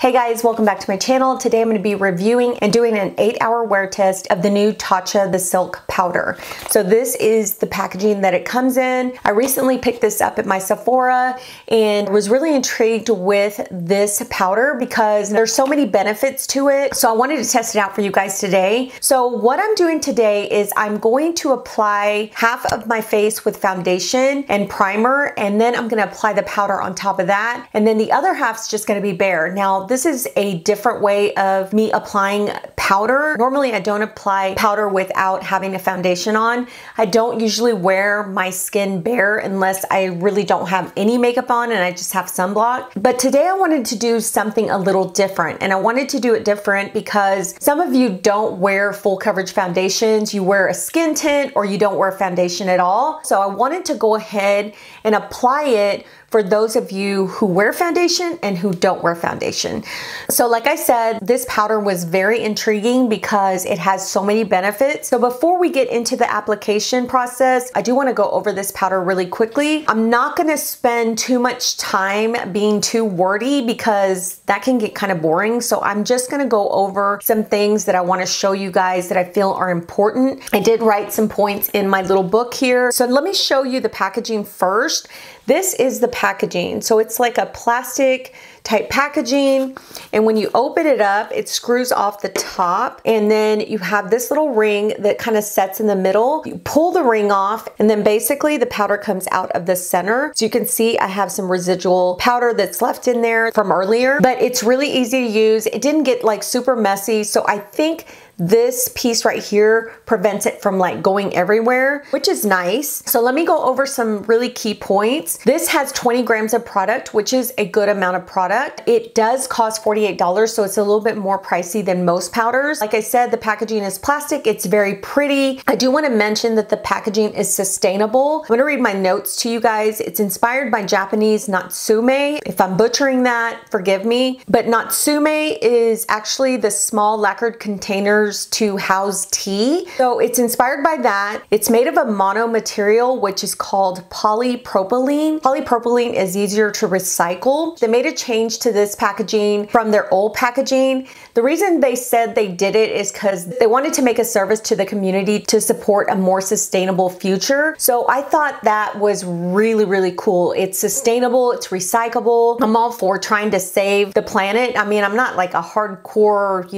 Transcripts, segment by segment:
Hey guys, welcome back to my channel. Today I'm going to be reviewing and doing an 8-hour wear test of the new Tatcha the Silk Powder. So this is the packaging that it comes in. I recently picked this up at my Sephora and was really intrigued with this powder because there's so many benefits to it. So I wanted to test it out for you guys today. So what I'm doing today is I'm going to apply half of my face with foundation and primer, and then I'm going to apply the powder on top of that. And then the other half's just going to be bare. Now, this is a different way of me applying powder. Normally I don't apply powder without having a foundation on. I don't usually wear my skin bare unless I really don't have any makeup on and I just have sunblock. But today I wanted to do something a little different, and I wanted to do it different because some of you don't wear full coverage foundations. You wear a skin tint or you don't wear foundation at all. So I wanted to go ahead and apply it for those of you who wear foundation and who don't wear foundation. So like I said, this powder was very intriguing because it has so many benefits. So before we get into the application process, I do want to go over this powder really quickly. I'm not going to spend too much time being too wordy because that can get kind of boring. So I'm just going to go over some things that I want to show you guys that I feel are important. I did write some points in my little book here. So let me show you the packaging first. This is the packaging. So it's like a plastic type packaging, and when you open it up, it screws off the top, and then you have this little ring that kind of sets in the middle. You pull the ring off, and then basically the powder comes out of the center. So you can see I have some residual powder that's left in there from earlier, but it's really easy to use. It didn't get like super messy, so I think this piece right here prevents it from like going everywhere, which is nice. So let me go over some really key points. This has 20 grams of product, which is a good amount of product. It does cost $48, so it's a little bit more pricey than most powders. Like I said, the packaging is plastic. It's very pretty. I do want to mention that the packaging is sustainable. I'm going to read my notes to you guys. It's inspired by Japanese Natsume. If I'm butchering that, forgive me. But Natsume is actually the small lacquered containers to house tea. So it's inspired by that. It's made of a mono material, which is called polypropylene. Polypropylene is easier to recycle. They made a change to this packaging from their old packaging. The reason they said they did it is because they wanted to make a service to the community to support a more sustainable future. So I thought that was really, really cool. It's sustainable, it's recyclable. I'm all for trying to save the planet. I mean, I'm not like a hardcore,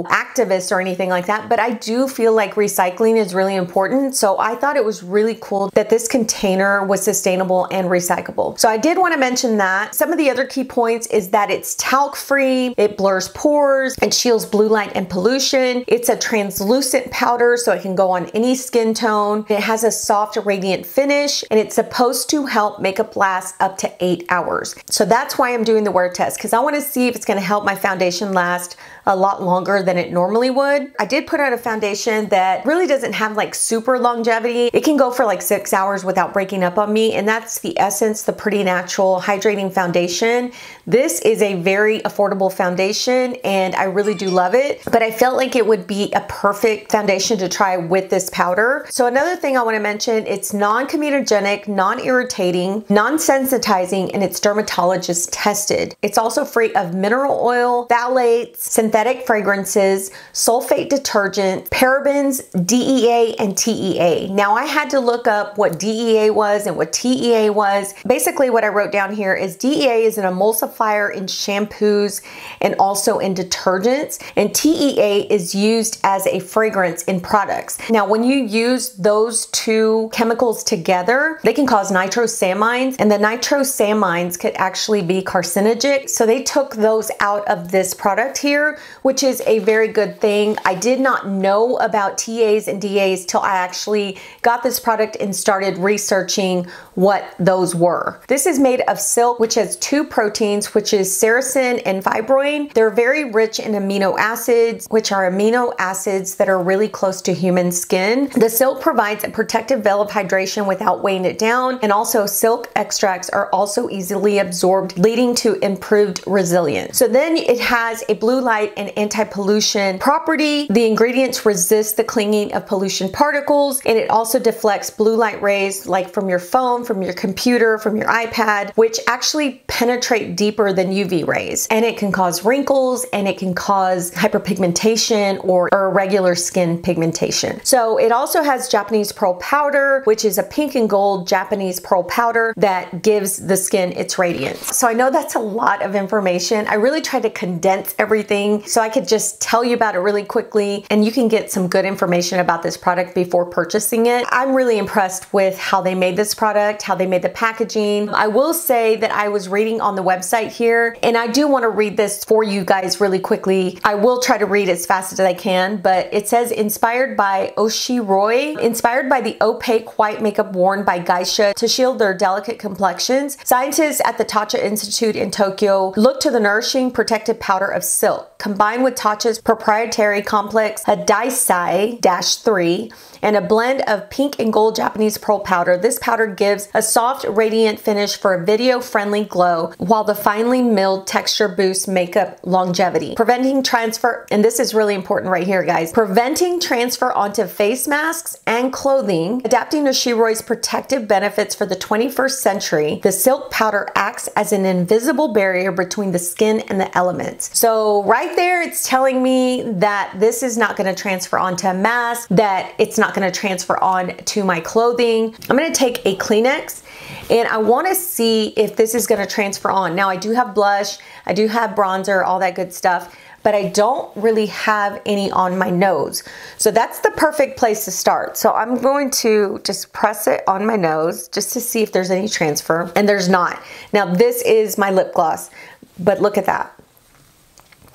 activist or anything like that, but I do feel like recycling is really important. So I thought it was really cool that this container was sustainable and recyclable. So I did want to mention that. Some of the other key points is that it's talc free, it blurs pores, it shields blue light and pollution. It's a translucent powder, so it can go on any skin tone. It has a soft, radiant finish, and it's supposed to help makeup last up to 8 hours. So that's why I'm doing the wear test, because I want to see if it's going to help my foundation last a lot longer than it normally would. I did put out a foundation that really doesn't have like super longevity. It can go for like 6 hours without breaking up on me, and that's the Essence, the Pretty Natural Hydrating Foundation. This is a very affordable foundation, and I really do love it, but I felt like it would be a perfect foundation to try with this powder. So another thing I want to mention, it's non-comedogenic, non-irritating, non-sensitizing, and it's dermatologist tested. It's also free of mineral oil, phthalates, synthetic fragrances, sulfate detergent, parabens, DEA, and TEA. Now I had to look up what DEA was and what TEA was. Basically what I wrote down here is DEA is an emulsifier in shampoos and also in detergents, and TEA is used as a fragrance in products. Now when you use those two chemicals together, they can cause nitrosamines, and the nitrosamines could actually be carcinogenic. So they took those out of this product here, which is a very good thing. I did not know about TAs and DAs till I actually got this product and started researching what those were. This is made of silk, which has 2 proteins, which is sericin and fibroin. They're very rich in amino acids, which are amino acids that are really close to human skin. The silk provides a protective veil of hydration without weighing it down, and also silk extracts are also easily absorbed, leading to improved resilience. So then it has a blue light and anti-pollution property. The ingredients resist the clinging of pollution particles, and it also deflects blue light rays like from your phone, from your computer, from your iPad, which actually penetrate deeper stronger than UV rays, and it can cause wrinkles and it can cause hyperpigmentation or irregular skin pigmentation. So it also has Japanese pearl powder, which is a pink and gold Japanese pearl powder that gives the skin its radiance. So I know that's a lot of information. I really tried to condense everything so I could just tell you about it really quickly, and you can get some good information about this product before purchasing it. I'm really impressed with how they made this product, how they made the packaging. I will say that I was reading on the website here, and I do want to read this for you guys really quickly. I will try to read as fast as I can, but it says, inspired by Oshiroi, inspired by the opaque white makeup worn by geisha to shield their delicate complexions, scientists at the Tatcha Institute in Tokyo look to the nourishing protective powder of silk, combined with Tatcha's proprietary complex Hadaisai-3 and a blend of pink and gold Japanese pearl powder. This powder gives a soft, radiant finish for a video-friendly glow, while the finely milled texture boosts makeup longevity, preventing transfer, and this is really important right here, guys, preventing transfer onto face masks and clothing. Adapting to Oshiroi's protective benefits for the 21st century, the silk powder acts as an invisible barrier between the skin and the elements. So right there, it's telling me that this is not going to transfer onto a mask, that it's not going to transfer on to my clothing. I'm going to take a Kleenex and I want to see if this is going to transfer on. Now I do have blush, I do have bronzer, all that good stuff, but I don't really have any on my nose. So that's the perfect place to start. So I'm going to just press it on my nose just to see if there's any transfer, and there's not. Now this is my lip gloss, but look at that.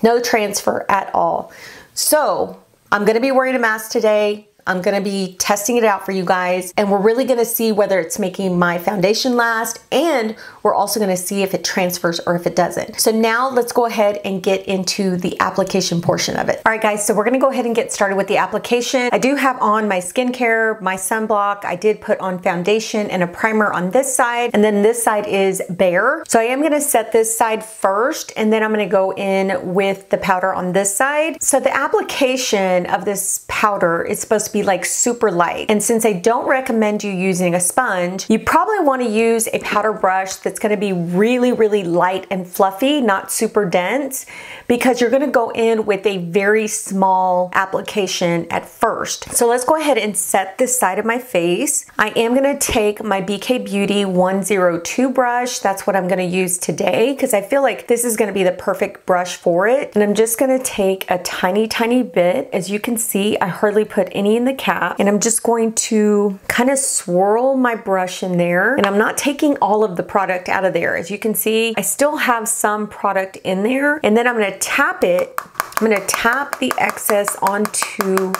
No transfer at all. So I'm going to be wearing a mask today. I'm going to be testing it out for you guys, and we're really going to see whether it's making my foundation last, and we're also going to see if it transfers or if it doesn't. So now let's go ahead and get into the application portion of it. All right, guys, so we're going to go ahead and get started with the application. I do have on my skincare, my sunblock. I did put on foundation and a primer on this side, and then this side is bare. So I am going to set this side first, and then I'm going to go in with the powder on this side. So the application of this powder is supposed to be like super light. And since I don't recommend you using a sponge, you probably want to use a powder brush that's going to be really, really light and fluffy, not super dense, because you're going to go in with a very small application at first. So let's go ahead and set this side of my face. I am going to take my BK Beauty 102 brush. That's what I'm going to use today because I feel like this is going to be the perfect brush for it. And I'm just going to take a tiny, tiny bit. As you can see, I hardly put any in the cap, and I'm just going to kind of swirl my brush in there, and I'm not taking all of the product out of there. As you can see, I still have some product in there, and then I'm going to tap it. I'm going to tap the excess onto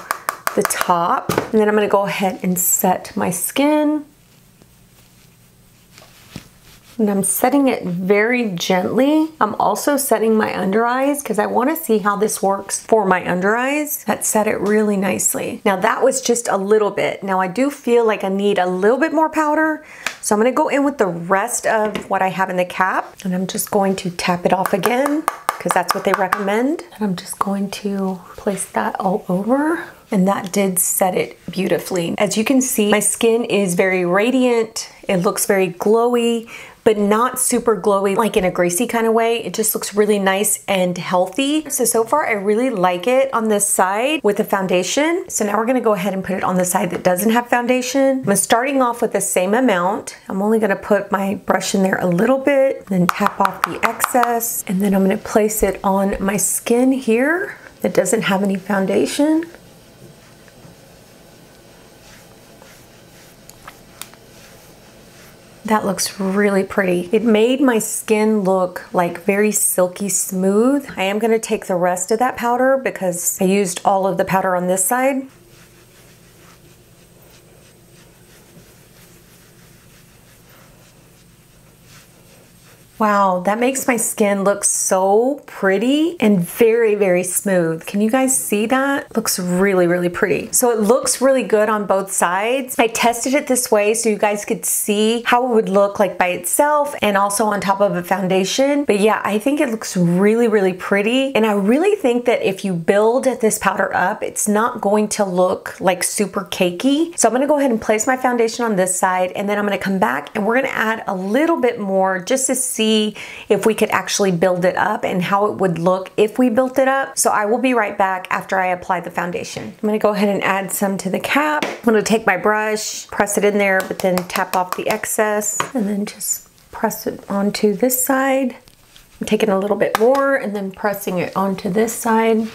the top, and then I'm going to go ahead and set my skin. And I'm setting it very gently. I'm also setting my under eyes because I want to see how this works for my under eyes. That set it really nicely. Now that was just a little bit. Now I do feel like I need a little bit more powder. So I'm going to go in with the rest of what I have in the cap. And I'm just going to tap it off again because that's what they recommend. And I'm just going to place that all over. And that did set it beautifully. As you can see, my skin is very radiant. It looks very glowy, but not super glowy, like in a greasy kind of way. It just looks really nice and healthy. So far I really like it on this side with the foundation. So now we're gonna go ahead and put it on the side that doesn't have foundation. I'm starting off with the same amount. I'm only gonna put my brush in there a little bit, then tap off the excess, and then I'm gonna place it on my skin here that doesn't have any foundation. That looks really pretty. It made my skin look like very silky smooth. I am gonna take the rest of that powder because I used all of the powder on this side. Wow, that makes my skin look so pretty and very, very smooth. Can you guys see that? Looks really, really pretty. So it looks really good on both sides. I tested it this way so you guys could see how it would look like by itself and also on top of a foundation. But yeah, I think it looks really, really pretty. And I really think that if you build this powder up, it's not going to look like super cakey. So I'm gonna go ahead and place my foundation on this side, and then I'm gonna come back and we're gonna add a little bit more just to see see if we could actually build it up and how it would look if we built it up. So I will be right back after I apply the foundation. I'm gonna go ahead and add some to the cap. I'm gonna take my brush, press it in there, but then tap off the excess and then just press it onto this side. I'm taking a little bit more and then pressing it onto this side.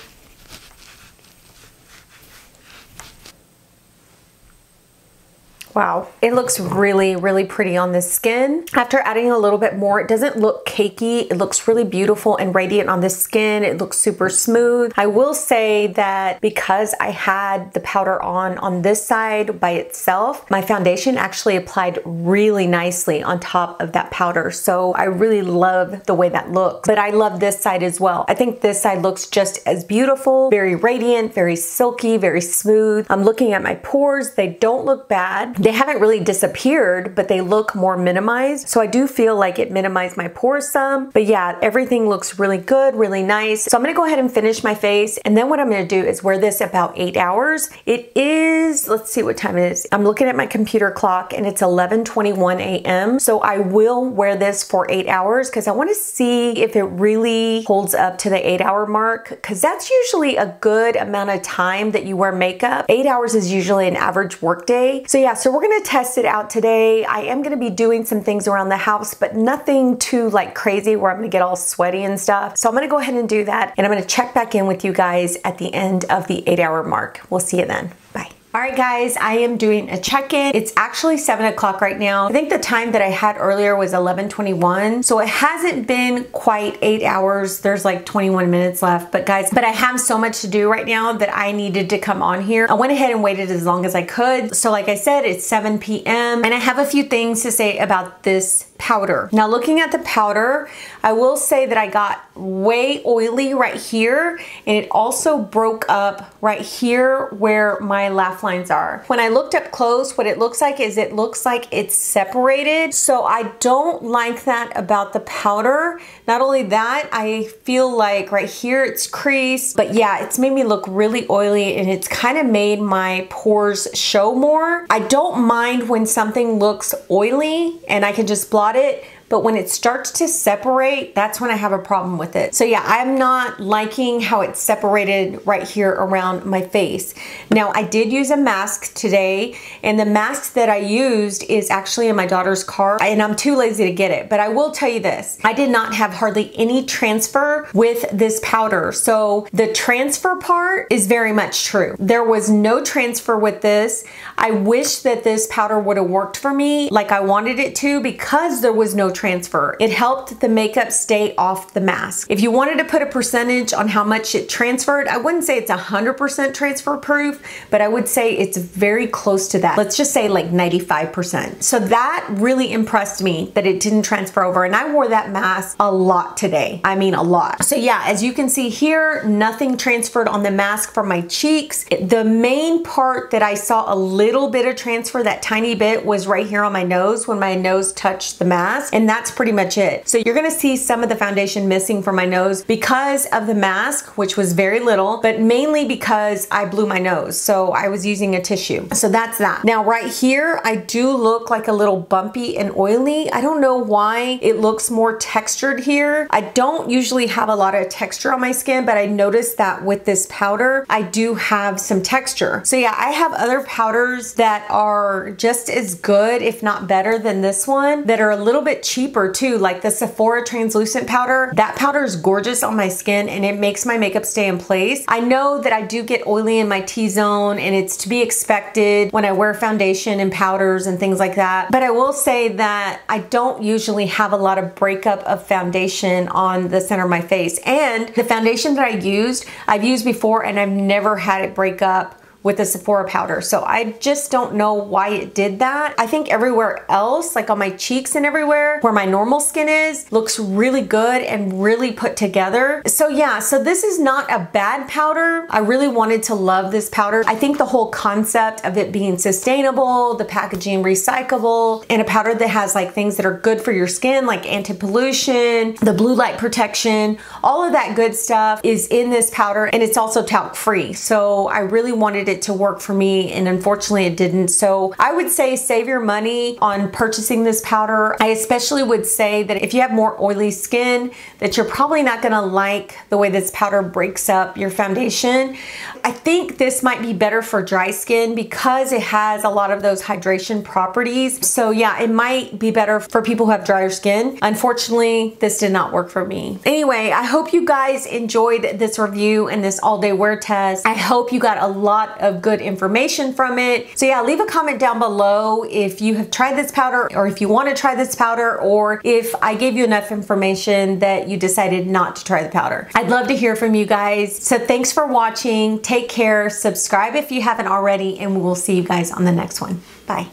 Wow, it looks really, really pretty on the skin. After adding a little bit more, it doesn't look cakey. It looks really beautiful and radiant on the skin. It looks super smooth. I will say that because I had the powder on this side by itself, my foundation actually applied really nicely on top of that powder. So I really love the way that looks, but I love this side as well. I think this side looks just as beautiful, very radiant, very silky, very smooth. I'm looking at my pores. They don't look bad. They haven't really disappeared, but they look more minimized. So I do feel like it minimized my pores some. But yeah, everything looks really good, really nice. So I'm gonna go ahead and finish my face. And then what I'm gonna do is wear this about 8 hours. It is, let's see what time it is. I'm looking at my computer clock and it's 11:21 a.m. So I will wear this for 8 hours because I wanna see if it really holds up to the 8-hour mark, because that's usually a good amount of time that you wear makeup. 8 hours is usually an average work day. So yeah, so we're gonna test it out today. I am gonna be doing some things around the house, but nothing too like crazy where I'm gonna get all sweaty and stuff. So I'm gonna go ahead and do that, and I'm gonna check back in with you guys at the end of the 8-hour mark. We'll see you then. Bye. All right, guys, I am doing a check-in. It's actually 7 o'clock right now. I think the time that I had earlier was 11:21. So it hasn't been quite 8 hours. There's like 21 minutes left. But guys, I have so much to do right now that I needed to come on here. I went ahead and waited as long as I could. So like I said, it's 7 p.m. and I have a few things to say about this powder. Now looking at the powder, I will say that I got way oily right here, and it also broke up right here where my laugh lines are. When I looked up close, what it looks like is it looks like it's separated. So I don't like that about the powder. Not only that, I feel like right here it's creased, but yeah, it's made me look really oily, and it's kind of made my pores show more. I don't mind when something looks oily and I can just blot it, but when it starts to separate, that's when I have a problem with it. So yeah, I'm not liking how it's separated right here around my face. Now, I did use a mask today, and the mask that I used is actually in my daughter's car, and I'm too lazy to get it. But I will tell you this, I did not have hardly any transfer with this powder. So the transfer part is very much true. There was no transfer with this. I wish that this powder would have worked for me like I wanted it to, because there was no transfer. It helped the makeup stay off the mask. If you wanted to put a percentage on how much it transferred, I wouldn't say it's 100% transfer proof, but I would say it's very close to that. Let's just say like 95%. So that really impressed me that it didn't transfer over, and I wore that mask a lot today. I mean, a lot. So yeah, as you can see here, nothing transferred on the mask from my cheeks. The main part that I saw a little bit of transfer, that tiny bit, was right here on my nose when my nose touched the mask, and that's pretty much it. So you're gonna see some of the foundation missing from my nose because of the mask, which was very little, but mainly because I blew my nose. So I was using a tissue. So that's that. Now right here, I do look like a little bumpy and oily. I don't know why it looks more textured here. I don't usually have a lot of texture on my skin, but I noticed that with this powder, I do have some texture. So yeah, I have other powders that are just as good, if not better than this one, that are a little bit cheaper too, like the Sephora translucent powder. That powder is gorgeous on my skin, and it makes my makeup stay in place. I know that I do get oily in my T-zone, and it's to be expected when I wear foundation and powders and things like that. But I will say that I don't usually have a lot of breakup of foundation on the center of my face. And the foundation that I've used before, and I've never had it break up with the Sephora powder. So I just don't know why it did that. I think everywhere else, like on my cheeks and everywhere where my normal skin is, looks really good and really put together. So yeah, so this is not a bad powder. I really wanted to love this powder. I think the whole concept of it being sustainable, the packaging recyclable, and a powder that has like things that are good for your skin, like anti-pollution, the blue light protection, all of that good stuff is in this powder, and it's also talc free. So I really wanted wanted it to work for me, and unfortunately it didn't. So I would say save your money on purchasing this powder. I especially would say that if you have more oily skin, that you're probably not gonna like the way this powder breaks up your foundation. I think this might be better for dry skin because it has a lot of those hydration properties. So yeah, it might be better for people who have drier skin. Unfortunately, this did not work for me. Anyway, I hope you guys enjoyed this review and this all-day wear test. I hope you got a lot of good information from it. So yeah, leave a comment down below if you have tried this powder, or if you want to try this powder, or if I gave you enough information that you decided not to try the powder. I'd love to hear from you guys. So thanks for watching. Take care. Subscribe if you haven't already, and we will see you guys on the next one. Bye.